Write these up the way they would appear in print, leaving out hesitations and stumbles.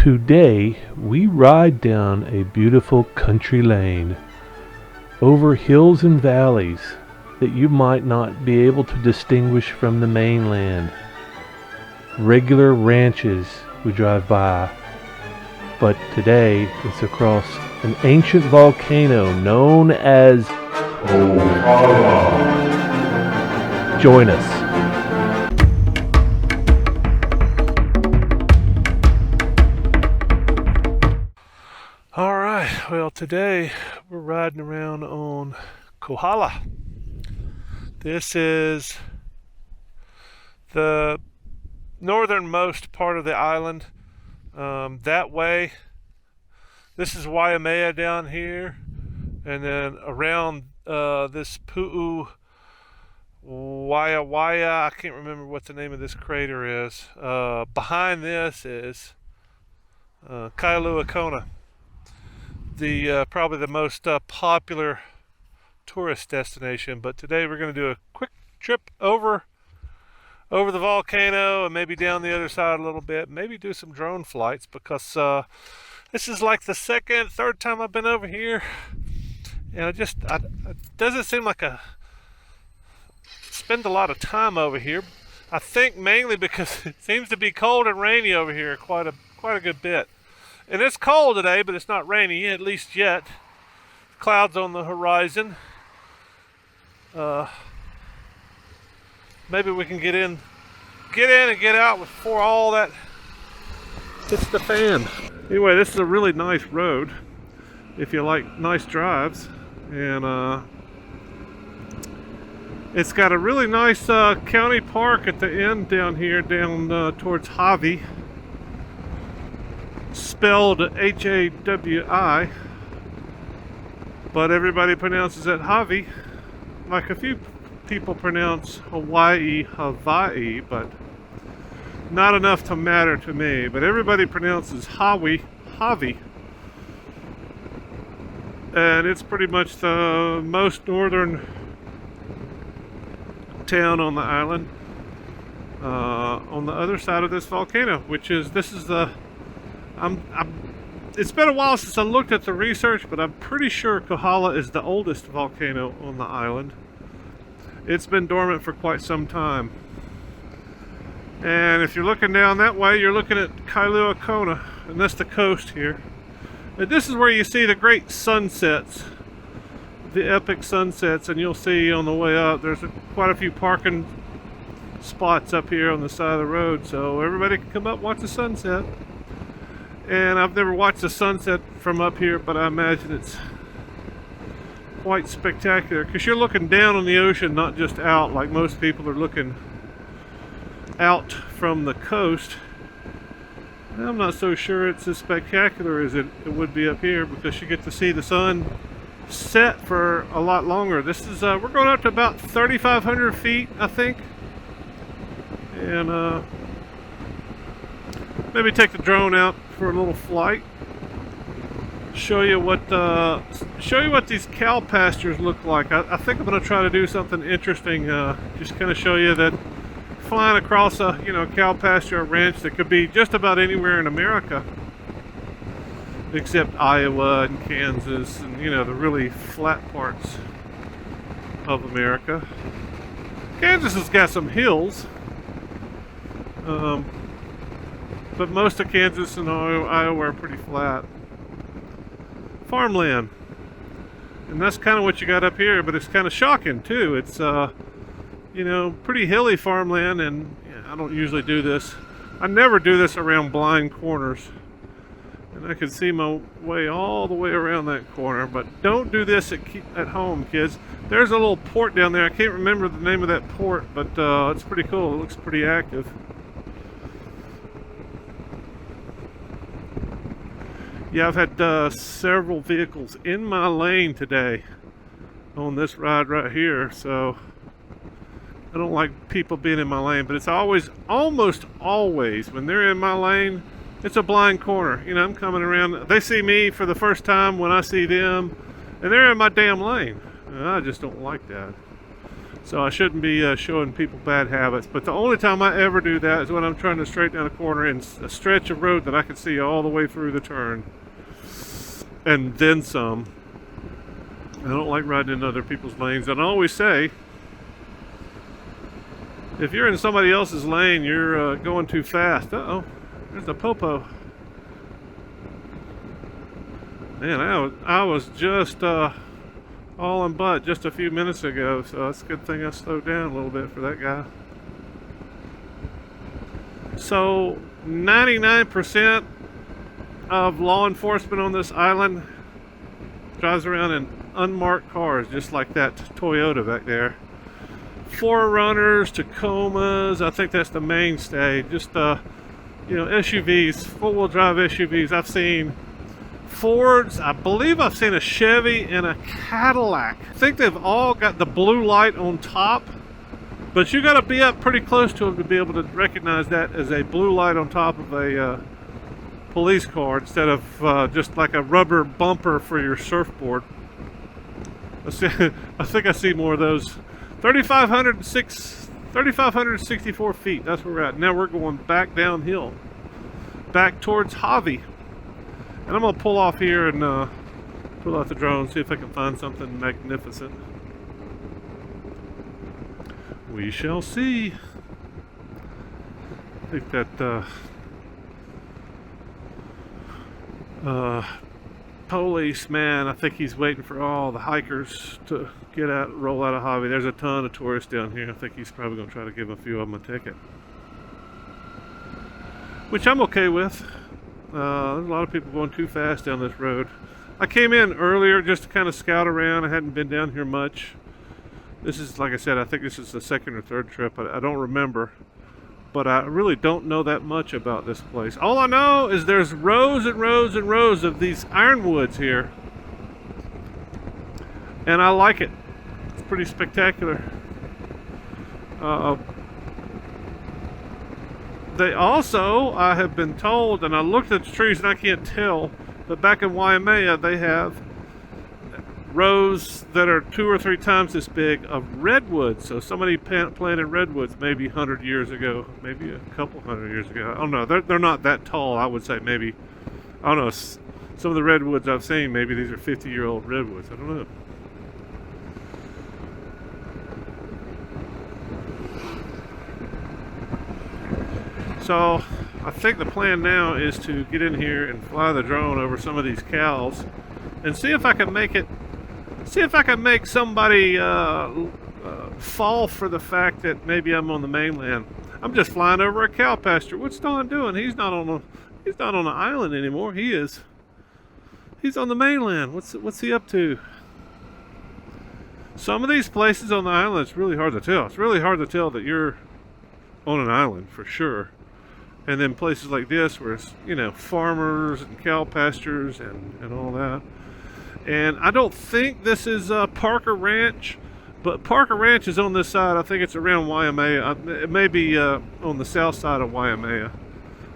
Today we ride down a beautiful country lane over hills and valleys that you might not be able to distinguish from the mainland. Regular ranches we drive by, but today it's across an ancient volcano known as Kohala. Join us. Alright, well today we're riding around on Kohala. This is the northernmost part of the island. That way, this is Waimea down here, and then around this Pu'u Waiawaya, I can't remember what the name of this crater is. Behind this is Kailua, the probably the most popular tourist destination. But today we're going to do a quick trip over the volcano and maybe down the other side a little bit, maybe do some drone flights, because this is like the third time I've been over here, and it doesn't seem like I spend a lot of time over here. I think mainly because it seems to be cold and rainy over here quite a good bit. And it's cold today, but it's not rainy, at least yet. Clouds on the horizon. Maybe we can get in and get out before all that hits the fan. Anyway, this is a really nice road if you like nice drives, and it's got a really nice county park at the end down here, down towards Hawi, spelled Hawi, but everybody pronounces it Hawi, like a few people pronounce Hawaii, but not enough to matter to me. But everybody pronounces Hawi. And it's pretty much the most northern town on the island, on the other side of this volcano, which is, it's been a while since I looked at the research, but I'm pretty sure Kohala is the oldest volcano on the island. It's been dormant for quite some time. And if you're looking down that way, you're looking at Kailua, and that's the coast here. And this is where you see the great sunsets, the epic sunsets, and you'll see on the way up, there's quite a few parking spots up here on the side of the road, so everybody can come up and watch the sunset. And I've never watched the sunset from up here, but I imagine it's quite spectacular, because you're looking down on the ocean, not just out like most people are looking out from the coast. And I'm not so sure it's as spectacular as it would be up here, because you get to see the sun set for a lot longer. This is we're going up to about 3,500 feet, I think, and maybe take the drone out for a little flight. Show you what these cow pastures look like. I think I'm going to try to do something interesting. Just kind of show you that flying across a cow pasture or ranch that could be just about anywhere in America, except Iowa and Kansas and the really flat parts of America. Kansas has got some hills, but most of Kansas and Iowa are pretty flat. Farmland, and that's kind of what you got up here, but it's kind of shocking too. It's pretty hilly farmland, and I don't usually do this. I never do this around blind corners, and I can see my way all the way around that corner. But don't do this at home, kids. There's a little port down there. I can't remember the name of that port, but it's pretty cool. It looks pretty active. Yeah, I've had several vehicles in my lane today on this ride right here, so I don't like people being in my lane, but it's almost always, when they're in my lane, it's a blind corner. I'm coming around, they see me for the first time when I see them, and they're in my damn lane. And I just don't like that. So I shouldn't be showing people bad habits. But the only time I ever do that is when I'm trying to straighten down a corner in a stretch of road that I can see all the way through the turn. And then some. I don't like riding in other people's lanes. And I always say, if you're in somebody else's lane, you're going too fast. Uh-oh, there's a popo. Man, I was just all in butt just a few minutes ago, so it's a good thing I slowed down a little bit for that guy. So 99% of law enforcement on this island drives around in unmarked cars, just like that Toyota back there. Forerunners, Tacomas, I think that's the mainstay. Just SUVs, four-wheel drive SUVs. I've seen Fords, I believe I've seen a Chevy and a Cadillac. I think they've all got the blue light on top, but you got to be up pretty close to them to be able to recognize that as a blue light on top of a police car instead of just like a rubber bumper for your surfboard. I think I see more of those. 3,564 feet, that's where we're at. Now we're going back downhill, back towards Javi. And I'm going to pull off here and pull out the drone, see if I can find something magnificent. We shall see. I think that policeman, I think he's waiting for all the hikers to get out, roll out of Javi. There's a ton of tourists down here. I think he's probably going to try to give a few of them a ticket, which I'm okay with. There's a lot of people going too fast down this road. I came in earlier just to kind of scout around. I hadn't been down here much. This is, like I said, I think this is the second or third trip. I don't remember. But I really don't know that much about this place. All I know is there's rows and rows and rows of these ironwoods here. And I like it. It's pretty spectacular. They also, I have been told, and I looked at the trees and I can't tell, but back in Waimea they have rows that are 2 or 3 times this big of redwoods. So somebody planted redwoods maybe 100 years ago, maybe a couple hundred years ago. I don't know. They're not that tall. I would say maybe, I don't know, some of the redwoods I've seen, maybe these are 50-year-old redwoods. I don't know. So I think the plan now is to get in here and fly the drone over some of these cows and see if I can make it, see if I can make somebody fall for the fact that maybe I'm on the mainland. I'm just flying over a cow pasture. What's Don doing? He's not on the island anymore. He's on the mainland. What's he up to? Some of these places on the island, it's really hard to tell. It's really hard to tell that you're on an island for sure. And then places like this where it's, farmers and cow pastures and all that. And I don't think this is Parker Ranch, but Parker Ranch is on this side. I think it's around Waimea. It may be on the south side of Waimea.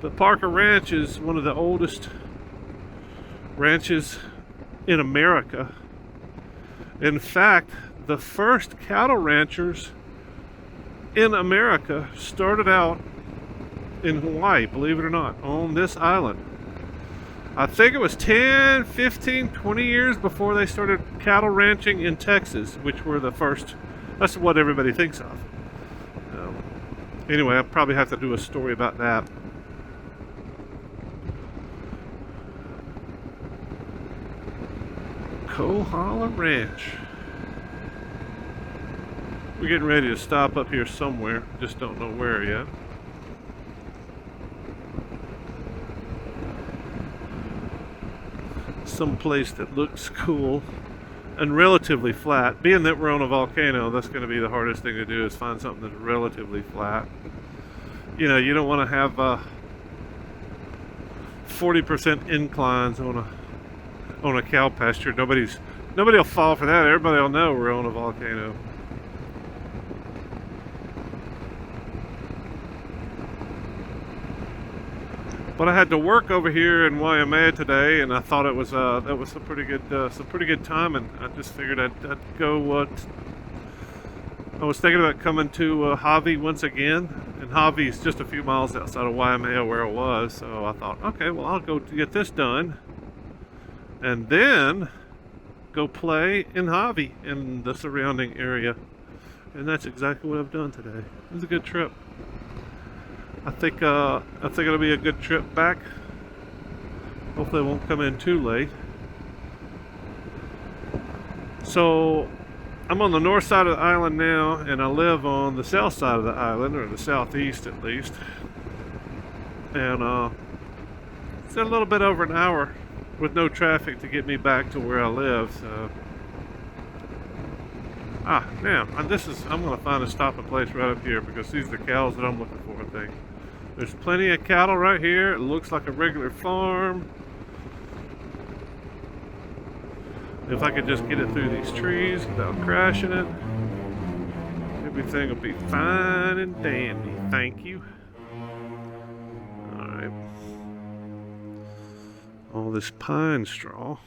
But Parker Ranch is one of the oldest ranches in America. In fact, the first cattle ranchers in America started out in Hawaii, believe it or not, on this island. I think it was 10, 15, 20 years before they started cattle ranching in Texas, which were the first. That's what everybody thinks of. Anyway, I'll probably have to do a story about that. Kohala Ranch. We're getting ready to stop up here somewhere, just don't know where yet. Some place that looks cool and relatively flat. Being that we're on a volcano, that's going to be the hardest thing to do, is find something that's relatively flat. You don't want to have 40% inclines on a cow pasture. Nobody will fall for that. Everybody will know we're on a volcano. But I had to work over here in Waimea today, and I thought it was that was some pretty good time, and I just figured I'd go I was thinking about coming to Javi once again, and Javi is just a few miles outside of Waimea where I was, so I thought, okay, well, I'll go get this done, and then go play in Javi in the surrounding area. And that's exactly what I've done today. It was a good trip. I think it'll be a good trip back. Hopefully it won't come in too late. So I'm on the north side of the island now, and I live on the south side of the island, or the southeast at least. And it's a little bit over an hour with no traffic to get me back to where I live. So now I'm gonna find a stopping place right up here, because these are the cows that I'm looking for, I think. There's plenty of cattle right here. It looks like a regular farm. If I could just get it through these trees without crashing it, everything will be fine and dandy. Thank you. Alright. All this pine straw.